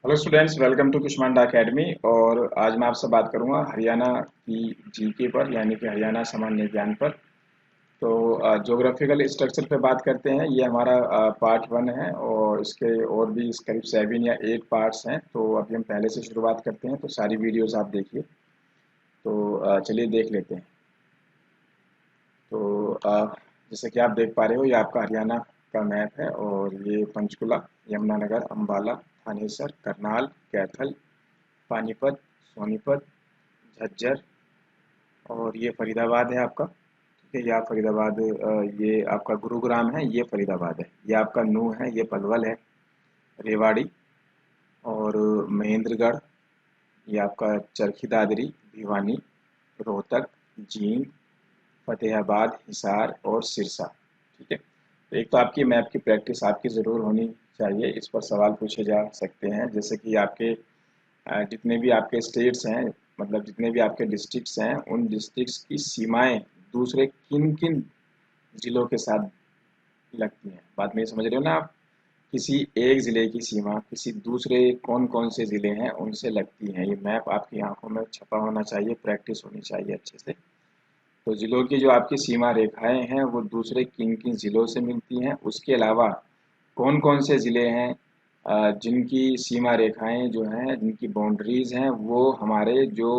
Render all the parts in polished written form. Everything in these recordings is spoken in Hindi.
Hello students, welcome to Kushmanda academy. और आज मैं आपसे बात करूंगा हरियाणा की जीके पर, यानी कि हरियाणा सामान्य ज्ञान पर। तो ज्योग्राफिकल स्ट्रक्चर पे बात करते हैं। ये हमारा पार्ट 1 है और इसके और भी करीब 7 या 8 पार्ट्स हैं। तो अभी हम पहले से शुरुआत करते हैं, तो सारी वीडियोस आप देखिए। तो चलिए देख लेते हैं। तो जैसे कि आप देख पा रहे हो, ये आपका हरियाणा का मैप है और ये पंचकुला, यमुनानगर, अम्बाला, थानेसर, करनाल, कैथल, पानीपत, सोनीपत, झज्जर और ये फरीदाबाद है आपका। ठीक है, ये आप फरीदाबाद, ये आपका गुरुग्राम है, ये फरीदाबाद है। ये आपका नूह है, ये पलवल है, रेवाड़ी और महेंद्रगढ़। ये आपका चरखी दादरी, भिवानी, रोहतक, जींद, फतेहाबाद, हिसार और सिरसा। ठीक है, तो एक तो आपकी मैप की प्रैक्टिस आपकी ज़रूर होनी चाहिए। इस पर सवाल पूछे जा सकते हैं, जैसे कि आपके जितने भी आपके स्टेट्स हैं, मतलब जितने भी आपके डिस्ट्रिक्ट्स हैं, उन डिस्ट्रिक्ट्स की सीमाएं दूसरे किन किन जिलों के साथ लगती हैं। बात मेरी समझ रहे हो ना आप? किसी एक ज़िले की सीमा किसी दूसरे कौन कौन से ज़िले हैं उनसे लगती हैं। ये मैप आपकी आंखों में छपा होना चाहिए, प्रैक्टिस होनी चाहिए अच्छे से। तो ज़िलों की जो आपकी सीमा रेखाएं हैं वो दूसरे किन किन ज़िलों से मिलती हैं। उसके अलावा कौन कौन से ज़िले हैं जिनकी सीमा रेखाएं जो हैं, जिनकी बाउंड्रीज हैं, वो हमारे जो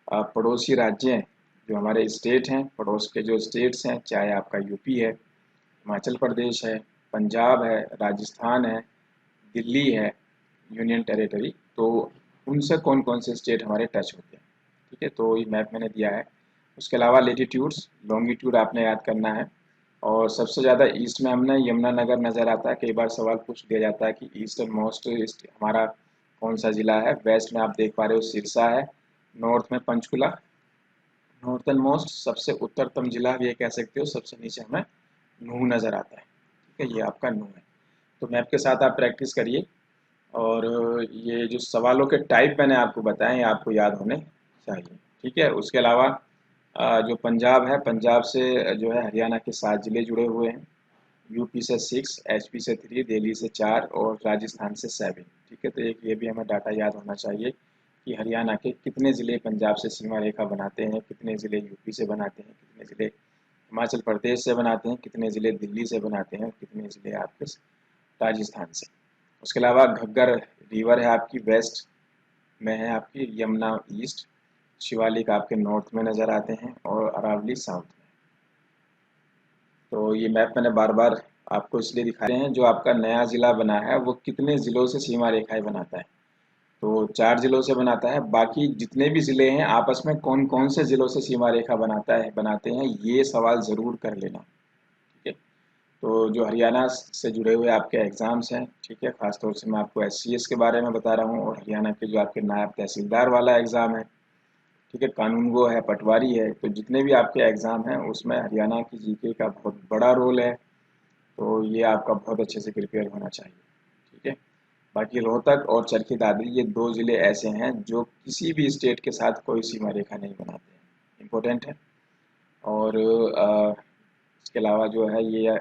पड़ोसी राज्य हैं, जो हमारे स्टेट हैं, पड़ोस के जो स्टेट्स हैं, चाहे आपका यूपी है, हिमाचल प्रदेश है, पंजाब है, राजस्थान है, दिल्ली है, यूनियन टेरिटरी। तो उनसे कौन कौन से स्टेट हमारे टच होते हैं। ठीक है, तो ये मैप मैंने दिया है। उसके अलावा लेटीट्यूड्स, लॉन्गिट्यूड आपने याद करना है। और सबसे ज़्यादा ईस्ट में हमने यमुनानगर नज़र आता है। कई बार सवाल पूछ दिया जाता है कि ईस्टर्न मोस्ट हमारा कौन सा ज़िला है। वेस्ट में आप देख पा रहे हो सिरसा है, नॉर्थ में पंचकुला, नॉर्थन मोस्ट सबसे उत्तरतम जिला भी ये कह सकते हो, सबसे नीचे हमें नूह नज़र आता है। ठीक है, ये आपका नूह है। तो मैप के साथ आप प्रैक्टिस करिए। और ये जो सवालों के टाइप मैंने आपको बताए, ये आपको याद होने चाहिए। ठीक है, उसके अलावा जो पंजाब है, पंजाब से जो है हरियाणा के 7 जिले जुड़े हुए हैं। यूपी से 6, एचपी से 3, दिल्ली से 4 और राजस्थान से 7। ठीक है, तो एक ये भी हमें डाटा याद होना चाहिए कि हरियाणा के कितने ज़िले पंजाब से सीमा रेखा बनाते हैं, कितने ज़िले यूपी से बनाते हैं, कितने ज़िले हिमाचल प्रदेश से बनाते हैं, कितने ज़िले दिल्ली से बनाते हैं, कितने ज़िले आपके राजस्थान से। उसके अलावा घग्गर रिवर है आपकी वेस्ट में, है आपकी यमुना ईस्ट, शिवालिक आपके नॉर्थ में नज़र आते हैं और अरावली साउथ में। तो ये मैप मैंने बार बार आपको इसलिए दिखा रहे हैं, जो आपका नया ज़िला बना है वो कितने ज़िलों से सीमा रेखाएं बनाता है। तो 4 ज़िलों से बनाता है। बाकी जितने भी ज़िले हैं आपस में कौन कौन से ज़िलों से सीमा रेखा बनाते हैं, ये सवाल ज़रूर कर लेना। ठीक है, तो जो हरियाणा से जुड़े हुए आपके एग्ज़ाम्स हैं, ठीक है, ख़ासतौर से मैं आपको एससीएस के बारे में बता रहा हूँ, और हरियाणा के जो आपके नायब तहसीलदार वाला एग्ज़ाम है, ठीक है, कानून गो है, पटवारी है, तो जितने भी आपके एग्ज़ाम हैं उसमें हरियाणा की जीके का बहुत बड़ा रोल है। तो ये आपका बहुत अच्छे से प्रिपेयर होना चाहिए। ठीक है, बाकी रोहतक और चरखी दादरी ये 2 ज़िले ऐसे हैं जो किसी भी स्टेट के साथ कोई सीमा रेखा नहीं बनाते हैं, इम्पोर्टेंट है। और इसके अलावा जो है ये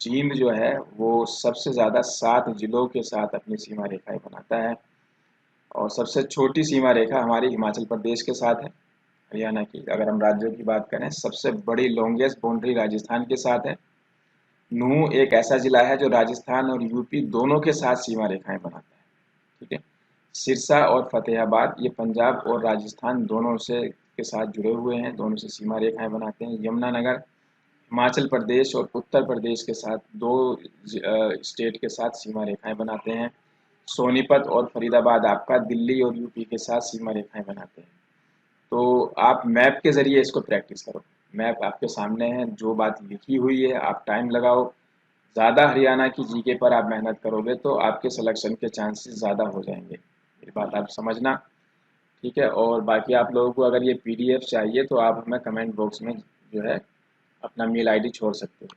जींद जो है वो सबसे ज़्यादा 7 जिलों के साथ अपनी सीमा रेखाएं बनाता है। और सबसे छोटी सीमा रेखा हमारी हिमाचल प्रदेश के साथ है। हरियाणा की अगर हम राज्यों की बात करें, सबसे बड़ी लॉन्गेस्ट बाउंड्री राजस्थान के साथ है। नूह एक ऐसा जिला है जो राजस्थान और यूपी दोनों के साथ सीमा रेखाएं बनाता है। ठीक है, सिरसा और फतेहाबाद ये पंजाब और राजस्थान दोनों से के साथ जुड़े हुए हैं, दोनों से सीमा रेखाएं बनाते हैं। यमुनानगर हिमाचल प्रदेश और उत्तर प्रदेश के साथ, दो स्टेट के साथ सीमा रेखाएं बनाते हैं। सोनीपत और फरीदाबाद आपका दिल्ली और यूपी के साथ सीमा रेखाएं बनाते हैं। तो आप मैप के ज़रिए इसको प्रैक्टिस करो। मैप आपके सामने है, जो बात लिखी हुई है आप टाइम लगाओ। ज़्यादा हरियाणा की जीके पर आप मेहनत करोगे तो आपके सिलेक्शन के चांसेस ज़्यादा हो जाएंगे। ये बात आप समझना। ठीक है, और बाकी आप लोगों को अगर ये पीडीएफ चाहिए तो आप हमें कमेंट बॉक्स में जो है अपना मेल आईडी छोड़ सकते हो।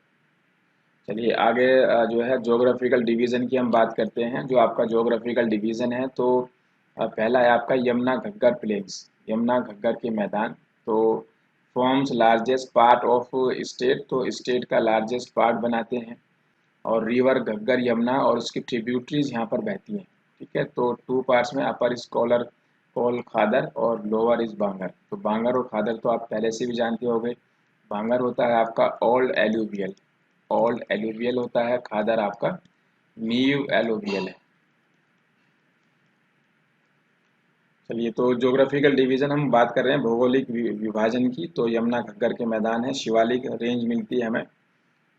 चलिए आगे जो है ज्योग्राफिकल डिवीज़न की हम बात करते हैं। जो आपका ज्योग्राफिकल डिवीज़न है, तो पहला है आपका यमुना घग्गर प्लेन्स, यमुना घग्गर के मैदान। तो forms largest part of state, तो स्टेट का लार्जेस्ट पार्ट बनाते हैं। और रिवर घग्गर यमुना और उसकी ट्रिब्यूटरीज यहाँ पर बहती हैं। ठीक है। तो 2 पार्ट्स में अपर इज कोल खादर और लोअर इज बांगर। तो बांगर और खादर तो आप पहले से भी जानते होंगे। बांगर होता है आपका ओल्ड एलुवियल होता है, खादर आपका न्यू एलुवियल है। चलिए, तो ज्योग्राफिकल डिवीजन हम बात कर रहे हैं भौगोलिक विभाजन की। तो यमुना घग्गर के मैदान है, शिवालिक रेंज मिलती है हमें।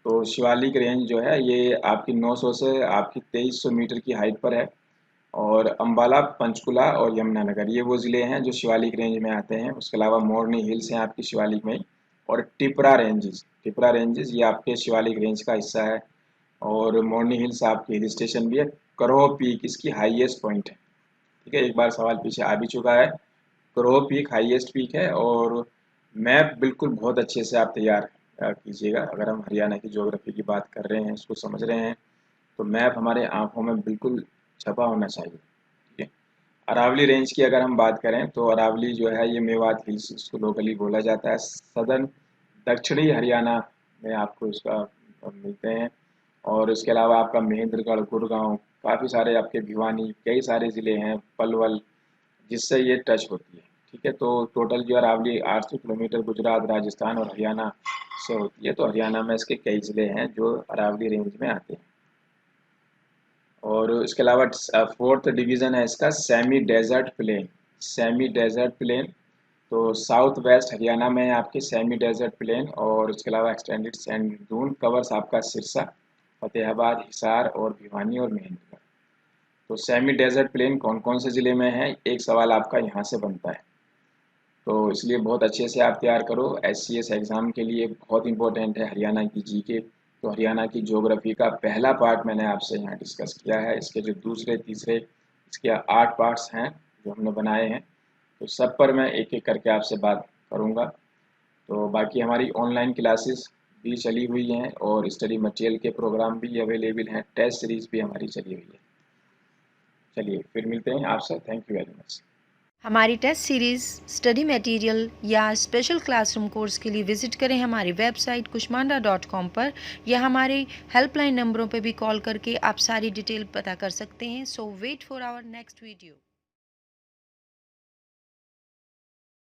तो शिवालिक रेंज जो है ये आपकी 900 से आपकी 2300 मीटर की हाइट पर है। और अम्बाला, पंचकुला और यमुनानगर ये वो ज़िले हैं जो शिवालिक रेंज में आते हैं। उसके अलावा मोरनी हिल्स हैं आपकी शिवालिक में। और टिपरा रेंजेस ये आपके शिवालिक रेंज का हिस्सा है। और मोरनी हिल्स आपकी हिल स्टेशन भी है। करोह पीक इसकी हाईएस्ट पॉइंट है। ठीक है, एक बार सवाल पीछे आ भी चुका है। करोह पीक हाईएस्ट पीक है। और मैप बिल्कुल बहुत अच्छे से आप तैयार कीजिएगा। अगर हम हरियाणा की ज्योग्राफी की बात कर रहे हैं, इसको समझ रहे हैं, तो मैप हमारे आंखों में बिल्कुल छपा होना चाहिए। ठीक है। अरावली रेंज की अगर हम बात करें तो अरावली जो है ये मेवात हिल्स इसको लोकली बोला जाता है। सदर्न दक्षिणी हरियाणा में आपको इसका मिलते हैं। और इसके अलावा आपका महेंद्रगढ़, गुड़गांव, काफ़ी सारे आपके भिवानी, कई सारे ज़िले हैं, पलवल, जिससे ये टच होती है। ठीक है। तो टोटल जो अरावली 800 किलोमीटर गुजरात, राजस्थान और हरियाणा से होती है। तो हरियाणा में इसके कई ज़िले हैं जो अरावली रेंज में आते हैं। और इसके अलावा फोर्थ डिवीज़न है इसका सेमी डेजर्ट प्लेन। तो साउथ वेस्ट हरियाणा में है आपके सेमी डेजर्ट प्लेन। और इसके अलावा एक्सटेंडेड सैंड दून कवर्स आपका सिरसा, फतेहाबाद, हिसार और भिवानी और महेंद्रगढ़। तो सेमी डेजर्ट प्लेन कौन कौन से ज़िले में है, एक सवाल आपका यहाँ से बनता है। तो इसलिए बहुत अच्छे से आप तैयार करो। SCS एग्ज़ाम के लिए बहुत इंपॉर्टेंट है हरियाणा की जीके। तो हरियाणा की ज्योग्राफी का पहला पार्ट मैंने आपसे यहाँ डिस्कस किया है। इसके जो दूसरे तीसरे इसके 8 पार्ट्स हैं जो हमने बनाए हैं। तो सब पर मैं एक एक करके आपसे बात करूँगा। तो बाकी हमारी ऑनलाइन क्लासेस भी चली हुई हैं और स्टडी मटेरियल के प्रोग्राम भी अवेलेबल हैं, टेस्ट सीरीज़ भी हमारी चली हुई है। चलिए, फिर मिलते हैं आपसे। Thank you very much. हमारी टेस्ट सीरीज़, स्टडी मटेरियल या स्पेशल क्लासरूम कोर्स के लिए विजिट करें हमारी वेबसाइट kushmanda.com पर, या हमारे हेल्पलाइन नंबरों पर भी कॉल करके आप सारी डिटेल पता कर सकते हैं। So wait for our next video.